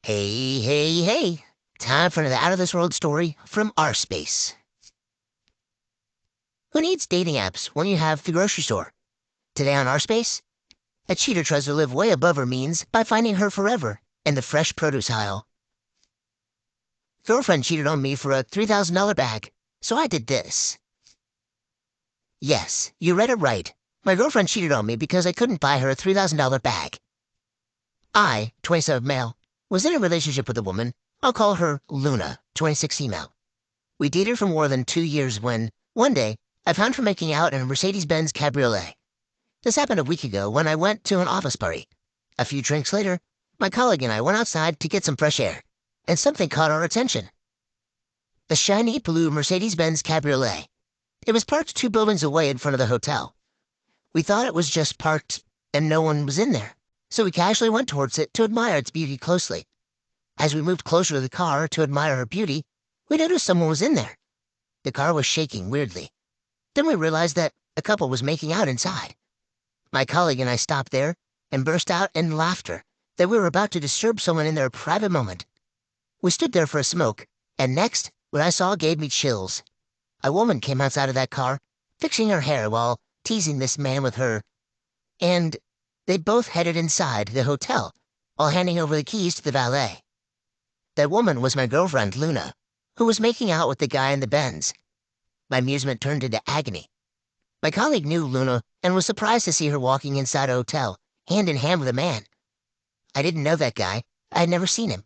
Hey, hey, hey. Time for another out of this world story from our space. Who needs dating apps when you have the grocery store? Today on our space, a cheater tries to live way above her means by finding her forever in the fresh produce aisle. Girlfriend cheated on me for a $3,000 bag, so I did this. Yes, you read it right. My girlfriend cheated on me because I couldn't buy her a $3,000 bag. I, 27 male, was in a relationship with a woman. I'll call her Luna, 26 female. We dated for more than 2 years when, one day, I found her making out in a Mercedes-Benz cabriolet. This happened a week ago when I went to an office party. A few drinks later, my colleague and I went outside to get some fresh air, and something caught our attention. The shiny blue Mercedes-Benz cabriolet. It was parked 2 buildings away in front of the hotel. We thought it was just parked and no one was in there, so we casually went towards it to admire its beauty closely. As we moved closer to the car to admire her beauty, we noticed someone was in there. The car was shaking weirdly. Then we realized that a couple was making out inside. My colleague and I stopped there and burst out in laughter that we were about to disturb someone in their private moment. We stood there for a smoke, and next, what I saw gave me chills. A woman came outside of that car, fixing her hair while teasing this man with her, and they both headed inside the hotel while handing over the keys to the valet. That woman was my girlfriend, Luna, who was making out with the guy in the Benz. My amusement turned into agony. My colleague knew Luna and was surprised to see her walking inside a hotel, hand in hand with a man. I didn't know that guy. I had never seen him.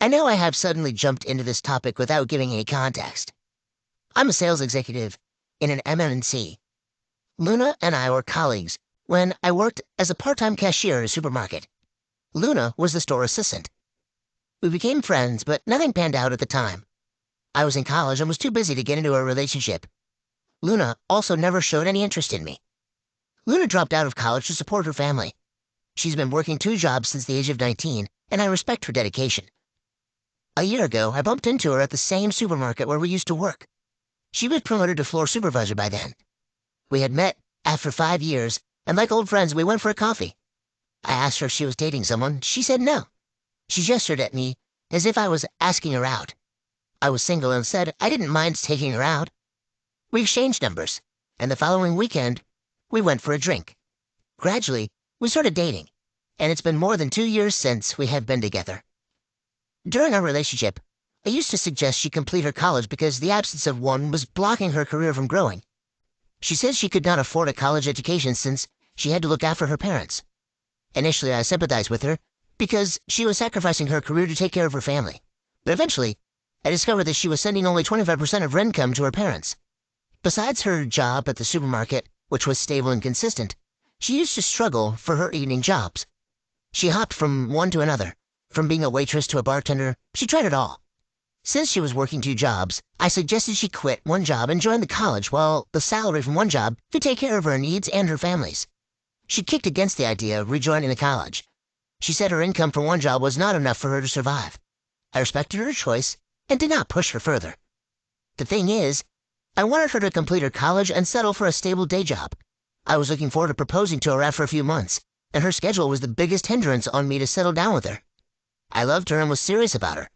I know I have suddenly jumped into this topic without giving any context. I'm a sales executive in an MNC. Luna and I were colleagues when I worked as a part-time cashier at a supermarket. Luna was the store assistant. We became friends, but nothing panned out at the time. I was in college and was too busy to get into a relationship. Luna also never showed any interest in me. Luna dropped out of college to support her family. She's been working 2 jobs since the age of 19, and I respect her dedication. A year ago, I bumped into her at the same supermarket where we used to work. She was promoted to floor supervisor by then. We had met after 5 years, and like old friends, we went for a coffee. I asked her if she was dating someone. She said no. She gestured at me as if I was asking her out. I was single and said I didn't mind taking her out. We exchanged numbers, and the following weekend, we went for a drink. Gradually, we started dating, and it's been more than 2 years since we have been together. During our relationship, I used to suggest she complete her college because the absence of one was blocking her career from growing. She said she could not afford a college education since she had to look after her parents. Initially, I sympathized with her because she was sacrificing her career to take care of her family. But eventually, I discovered that she was sending only 25% of her income to her parents. Besides her job at the supermarket, which was stable and consistent, she used to struggle for her evening jobs. She hopped from one to another. From being a waitress to a bartender, she tried it all. Since she was working 2 jobs, I suggested she quit one job and join the college while the salary from one job could take care of her needs and her family's. She kicked against the idea of rejoining the college. She said her income from one job was not enough for her to survive. I respected her choice and did not push her further. The thing is, I wanted her to complete her college and settle for a stable day job. I was looking forward to proposing to her after a few months, and her schedule was the biggest hindrance on me to settle down with her. I loved her and was serious about her.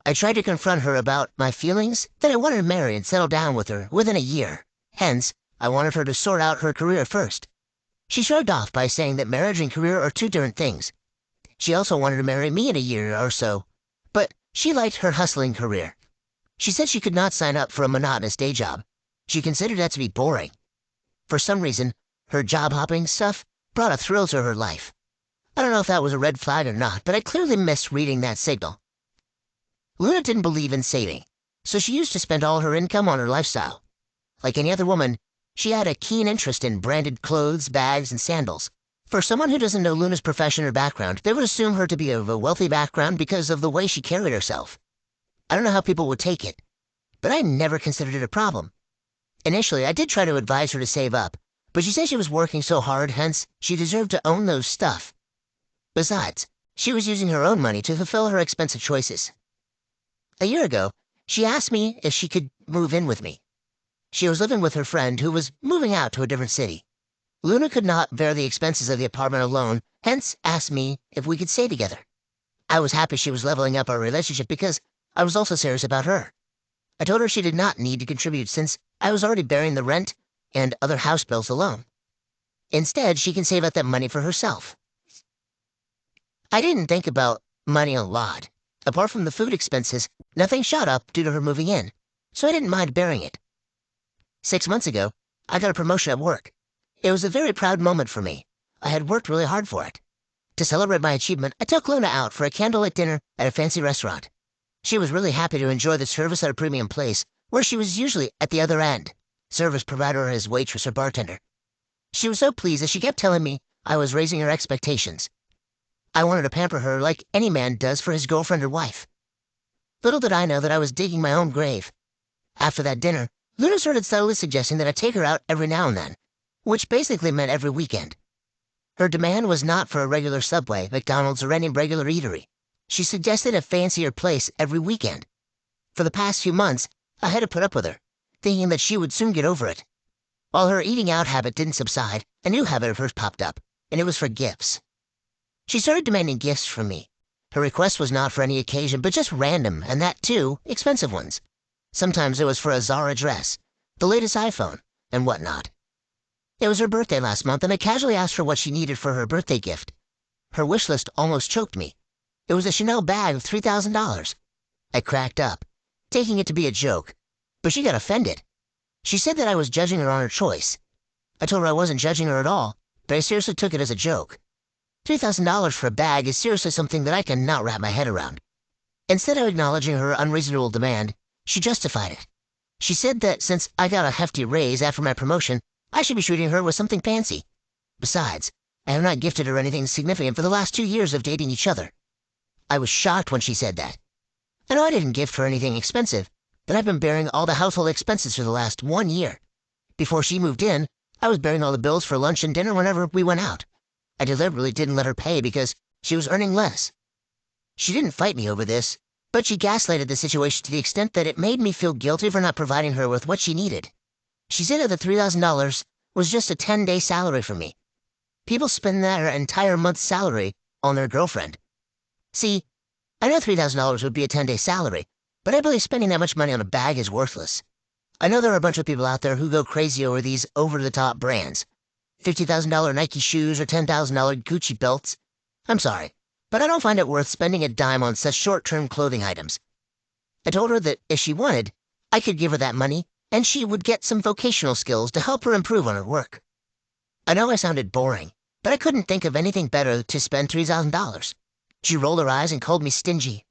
I tried to confront her about my feelings that I wanted to marry and settle down with her within a year. Hence, I wanted her to sort out her career first. She shrugged off by saying that marriage and career are two different things. She also wanted to marry me in a year or so, but she liked her hustling career. She said she could not sign up for a monotonous day job. She considered that to be boring. For some reason, her job-hopping stuff brought a thrill to her life. I don't know if that was a red flag or not, but I clearly missed reading that signal. Luna didn't believe in saving, so she used to spend all her income on her lifestyle. Like any other woman, she had a keen interest in branded clothes, bags, and sandals. For someone who doesn't know Luna's profession or background, they would assume her to be of a wealthy background because of the way she carried herself. I don't know how people would take it, but I never considered it a problem. Initially, I did try to advise her to save up, but she said she was working so hard, hence, she deserved to own those stuff. Besides, she was using her own money to fulfill her expensive choices. A year ago, she asked me if she could move in with me. She was living with her friend who was moving out to a different city. Luna could not bear the expenses of the apartment alone, hence asked me if we could stay together. I was happy she was leveling up our relationship because I was also serious about her. I told her she did not need to contribute since I was already bearing the rent and other house bills alone. Instead, she can save up that money for herself. I didn't think about money a lot. Apart from the food expenses, nothing shot up due to her moving in, so I didn't mind bearing it. 6 months ago, I got a promotion at work. It was a very proud moment for me. I had worked really hard for it. To celebrate my achievement, I took Luna out for a candlelit dinner at a fancy restaurant. She was really happy to enjoy the service at a premium place, where she was usually at the other end, service provider as waitress or bartender. She was so pleased that she kept telling me I was raising her expectations. I wanted to pamper her like any man does for his girlfriend or wife. Little did I know that I was digging my own grave. After that dinner, Luna started subtly suggesting that I take her out every now and then, which basically meant every weekend. Her demand was not for a regular Subway, McDonald's, or any regular eatery. She suggested a fancier place every weekend. For the past few months, I had to put up with her, thinking that she would soon get over it. While her eating out habit didn't subside, a new habit of hers popped up, and it was for gifts. She started demanding gifts from me. Her request was not for any occasion, but just random, and that too, expensive ones. Sometimes it was for a Zara dress, the latest iPhone, and whatnot. It was her birthday last month, and I casually asked her what she needed for her birthday gift. Her wish list almost choked me. It was a Chanel bag of $3,000. I cracked up, taking it to be a joke, but she got offended. She said that I was judging her on her choice. I told her I wasn't judging her at all, but I seriously took it as a joke. $3,000 for a bag is seriously something that I cannot wrap my head around. Instead of acknowledging her unreasonable demand, she justified it. She said that since I got a hefty raise after my promotion, I should be treating her with something fancy. Besides, I have not gifted her anything significant for the last 2 years of dating each other. I was shocked when she said that. I know I didn't gift her anything expensive, but I've been bearing all the household expenses for the last 1 year. Before she moved in, I was bearing all the bills for lunch and dinner whenever we went out. I deliberately didn't let her pay because she was earning less. She didn't fight me over this, but she gaslighted the situation to the extent that it made me feel guilty for not providing her with what she needed. She said that the $3,000 was just a 10-day salary for me. People spend their entire month's salary on their girlfriend. See, I know $3,000 would be a 10-day salary, but I believe spending that much money on a bag is worthless. I know there are a bunch of people out there who go crazy over these over-the-top brands. $50,000 Nike shoes or $10,000 Gucci belts. I'm sorry, but I don't find it worth spending a dime on such short-term clothing items. I told her that if she wanted, I could give her that money, and she would get some vocational skills to help her improve on her work. I know I sounded boring, but I couldn't think of anything better to spend $3,000. She rolled her eyes and called me stingy.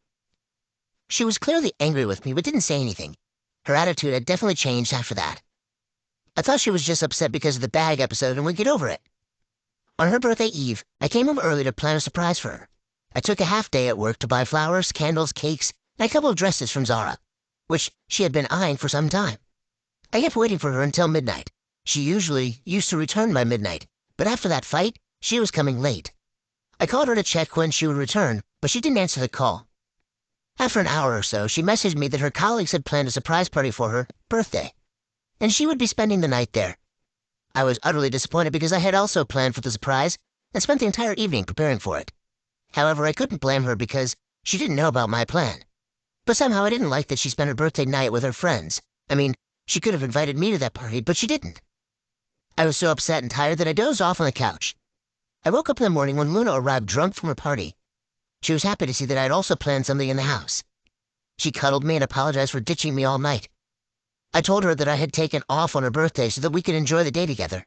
She was clearly angry with me, but didn't say anything. Her attitude had definitely changed after that. I thought she was just upset because of the bag episode and would get over it. On her birthday eve, I came home early to plan a surprise for her. I took a half day at work to buy flowers, candles, cakes, and a couple of dresses from Zara, which she had been eyeing for some time. I kept waiting for her until midnight. She usually used to return by midnight, but after that fight, she was coming late. I called her to check when she would return, but she didn't answer the call. After an hour or so, she messaged me that her colleagues had planned a surprise party for her birthday, and she would be spending the night there. I was utterly disappointed because I had also planned for the surprise and spent the entire evening preparing for it. However, I couldn't blame her because she didn't know about my plan. But somehow I didn't like that she spent her birthday night with her friends. I mean, she could have invited me to that party, but she didn't. I was so upset and tired that I dozed off on the couch. I woke up in the morning when Luna arrived drunk from her party. She was happy to see that I had also planned something in the house. She cuddled me and apologized for ditching me all night. I told her that I had taken off on her birthday so that we could enjoy the day together.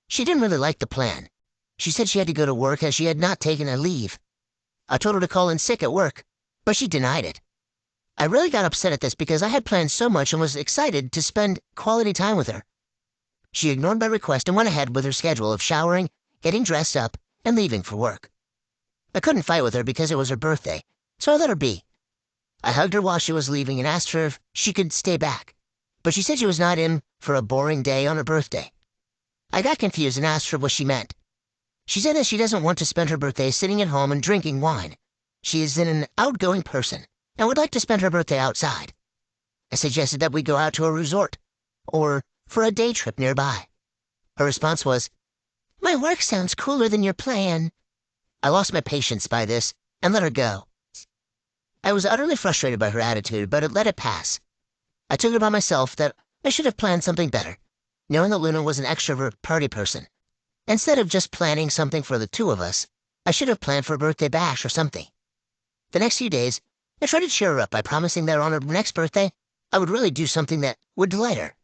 She didn't really like the plan. She said she had to go to work as she had not taken a leave. I told her to call in sick at work, but she denied it. I really got upset at this because I had planned so much and was excited to spend quality time with her. She ignored my request and went ahead with her schedule of showering, getting dressed up, and leaving for work. I couldn't fight with her because it was her birthday, so I let her be. I hugged her while she was leaving and asked her if she could stay back, but she said she was not in for a boring day on her birthday. I got confused and asked her what she meant. She said that she doesn't want to spend her birthday sitting at home and drinking wine. She is an outgoing person and would like to spend her birthday outside. I suggested that we go out to a resort or for a day trip nearby. Her response was, "My work sounds cooler than your plan." I lost my patience by this and let her go. I was utterly frustrated by her attitude, but let it pass. I took it upon myself that I should have planned something better, knowing that Luna was an extrovert party person. Instead of just planning something for the two of us, I should have planned for a birthday bash or something. The next few days, I tried to cheer her up by promising that on her next birthday, I would really do something that would delight her.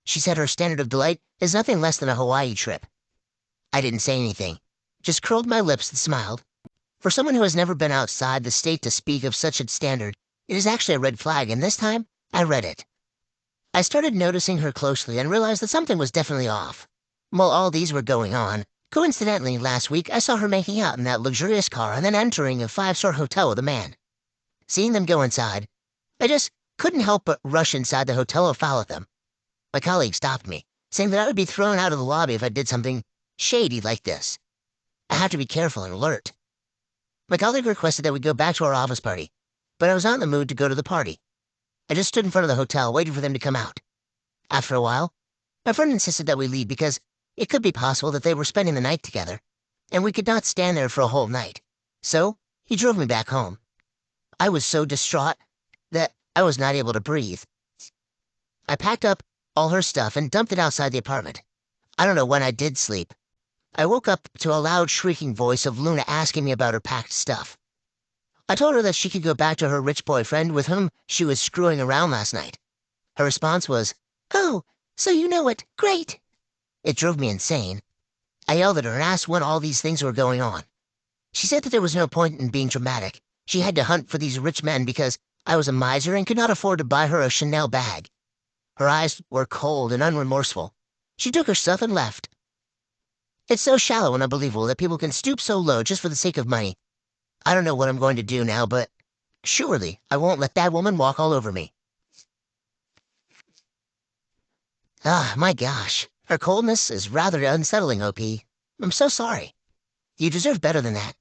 She said her standard of delight is nothing less than a Hawaii trip. I didn't say anything, just curled my lips and smiled. For someone who has never been outside the state to speak of such a standard, it is actually a red flag, and this time, I read it. I started noticing her closely and realized that something was definitely off. While all these were going on, coincidentally last week I saw her making out in that luxurious car and then entering a five-star hotel with a man. Seeing them go inside, I just couldn't help but rush inside the hotel and follow them. My colleague stopped me, saying that I would be thrown out of the lobby if I did something shady like this. I have to be careful and alert. My colleague requested that we go back to our office party, but I was not in the mood to go to the party. I just stood in front of the hotel waiting for them to come out. After a while, my friend insisted that we leave because it could be possible that they were spending the night together, and we could not stand there for a whole night. So, he drove me back home. I was so distraught that I was not able to breathe. I packed up all her stuff and dumped it outside the apartment. I don't know when I did sleep. I woke up to a loud shrieking voice of Luna asking me about her packed stuff. I told her that she could go back to her rich boyfriend with whom she was screwing around last night. Her response was, "Oh, so you know it. Great." It drove me insane. I yelled at her and asked when all these things were going on. She said that there was no point in being dramatic. She had to hunt for these rich men because I was a miser and could not afford to buy her a Chanel bag. Her eyes were cold and unremorseful. She took her stuff and left. It's so shallow and unbelievable that people can stoop so low just for the sake of money. I don't know what I'm going to do now, but surely I won't let that woman walk all over me. My gosh. Her coldness is rather unsettling, OP. I'm so sorry. You deserve better than that.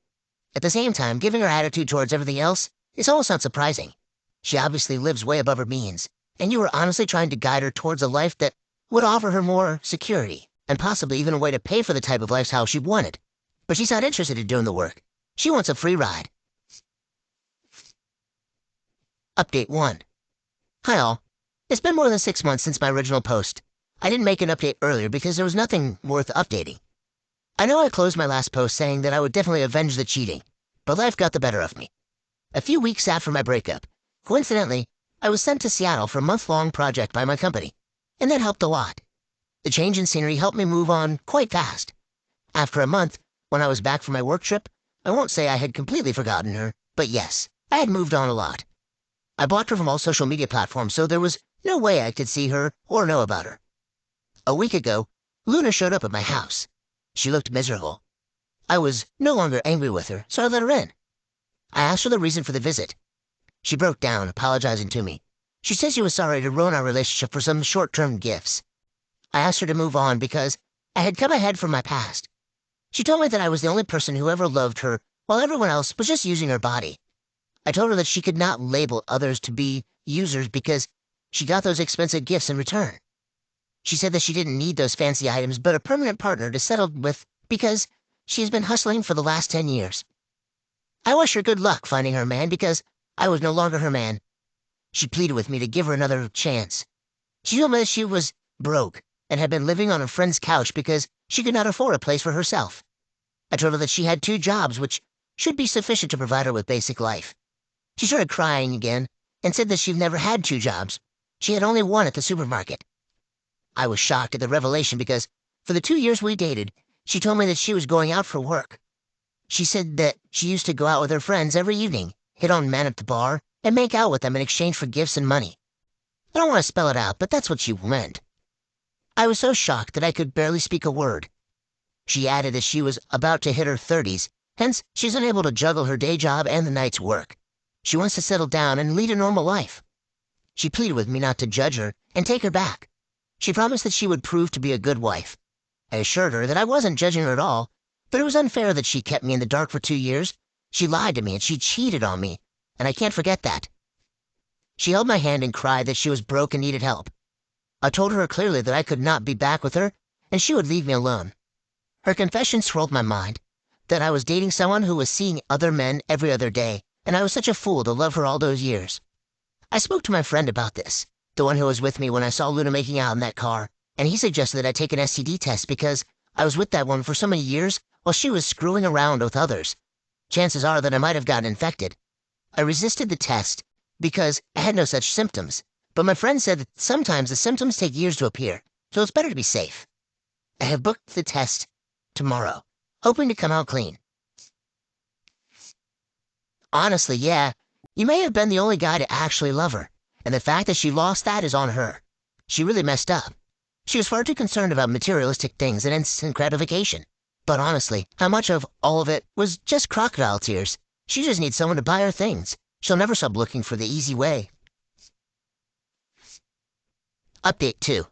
At the same time, giving her attitude towards everything else is almost not surprising. She obviously lives way above her means, and you were honestly trying to guide her towards a life that would offer her more security, and possibly even a way to pay for the type of lifestyle she wanted. But she's not interested in doing the work. She wants a free ride. Update 1. Hi all. It's been more than 6 months since my original post. I didn't make an update earlier because there was nothing worth updating. I know I closed my last post saying that I would definitely avenge the cheating, but life got the better of me. A few weeks after my breakup, coincidentally, I was sent to Seattle for a month-long project by my company, and that helped a lot. The change in scenery helped me move on quite fast. After a month, when I was back from my work trip, I won't say I had completely forgotten her, but yes, I had moved on a lot. I blocked her from all social media platforms, so there was no way I could see her or know about her. A week ago, Luna showed up at my house. She looked miserable. I was no longer angry with her, so I let her in. I asked her the reason for the visit. She broke down, apologizing to me. She said she was sorry to ruin our relationship for some short-term gifts. I asked her to move on because I had come ahead from my past. She told me that I was the only person who ever loved her, while everyone else was just using her body. I told her that she could not label others to be users because she got those expensive gifts in return. She said that she didn't need those fancy items, but a permanent partner to settle with because she has been hustling for the last 10 years. I wish her good luck finding her man because I was no longer her man. She pleaded with me to give her another chance. She told me that she was broke and had been living on a friend's couch because she could not afford a place for herself. I told her that she had 2 jobs, which should be sufficient to provide her with basic life. She started crying again and said that she'd never had 2 jobs. She had only one at the supermarket. I was shocked at the revelation because for the 2 years we dated, she told me that she was going out for work. She said that she used to go out with her friends every evening, hit on men at the bar, and make out with them in exchange for gifts and money. I don't want to spell it out, but that's what she meant. I was so shocked that I could barely speak a word. She added that she was about to hit her 30s, hence she's unable to juggle her day job and the night's work. She wants to settle down and lead a normal life. She pleaded with me not to judge her and take her back. She promised that she would prove to be a good wife. I assured her that I wasn't judging her at all, but it was unfair that she kept me in the dark for 2 years. She lied to me and she cheated on me, and I can't forget that. She held my hand and cried that she was broke and needed help. I told her clearly that I could not be back with her, and she would leave me alone. Her confession swirled my mind, that I was dating someone who was seeing other men every other day, and I was such a fool to love her all those years. I spoke to my friend about this, the one who was with me when I saw Luna making out in that car, and he suggested that I take an STD test because I was with that woman for so many years while she was screwing around with others. Chances are that I might have gotten infected. I resisted the test because I had no such symptoms, but my friend said that sometimes the symptoms take years to appear, so it's better to be safe. I have booked the test tomorrow, hoping to come out clean. Honestly, yeah, you may have been the only guy to actually love her, and the fact that she lost that is on her. She really messed up. She was far too concerned about materialistic things and instant gratification. But honestly, how much of all of it was just crocodile tears? She just needs someone to buy her things. She'll never stop looking for the easy way. Update 2.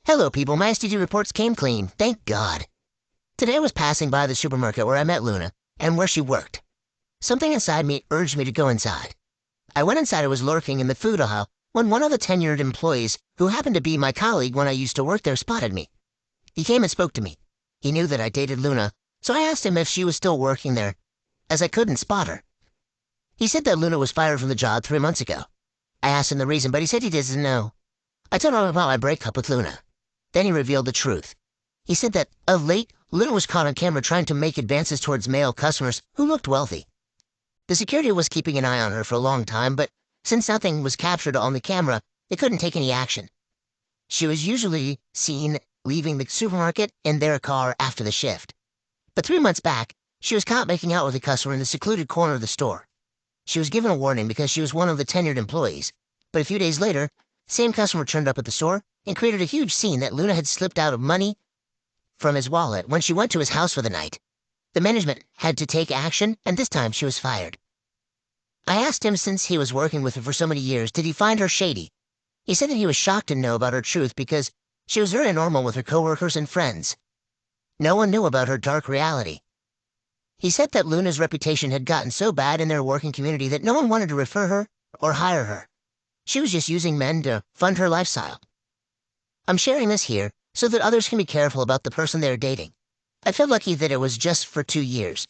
Hello people, my STD reports came clean, thank God. Today I was passing by the supermarket where I met Luna, and where she worked. Something inside me urged me to go inside. I went inside and was lurking in the food aisle when one of the tenured employees, who happened to be my colleague when I used to work there, spotted me. He came and spoke to me. He knew that I dated Luna, so I asked him if she was still working there, as I couldn't spot her. He said that Luna was fired from the job 3 months ago. I asked him the reason, but he said he doesn't know. I told him about my breakup with Luna. Then he revealed the truth. He said that, of late, Luna was caught on camera trying to make advances towards male customers who looked wealthy. The security was keeping an eye on her for a long time, but since nothing was captured on the camera, they couldn't take any action. She was usually seen leaving the supermarket in their car after the shift. But 3 months back, she was caught making out with a customer in the secluded corner of the store. She was given a warning because she was one of the tenured employees. But a few days later, the same customer turned up at the store and created a huge scene that Luna had slipped out of money from his wallet when she went to his house for the night. The management had to take action, and this time she was fired. I asked him, since he was working with her for so many years, did he find her shady? He said that he was shocked to know about her truth because she was very normal with her coworkers and friends. No one knew about her dark reality. He said that Luna's reputation had gotten so bad in their working community that no one wanted to refer her or hire her. She was just using men to fund her lifestyle. I'm sharing this here so that others can be careful about the person they're dating. I feel lucky that it was just for 2 years.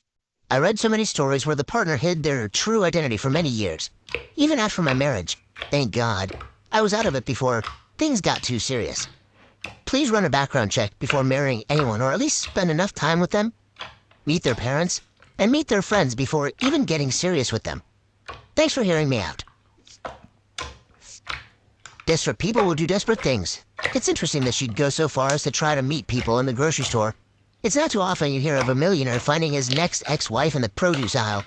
I read so many stories where the partner hid their true identity for many years. Even after my marriage, thank God, I was out of it before things got too serious. Please run a background check before marrying anyone, or at least spend enough time with them, meet their parents, and meet their friends before even getting serious with them. Thanks for hearing me out. Desperate people will do desperate things. It's interesting that she'd go so far as to try to meet people in the grocery store. It's not too often you hear of a millionaire finding his next ex-wife in the produce aisle.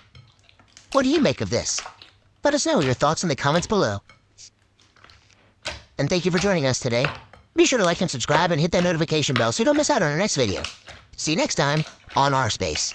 What do you make of this? Let us know your thoughts in the comments below. And thank you for joining us today. Be sure to like and subscribe and hit that notification bell so you don't miss out on our next video. See you next time on R Space.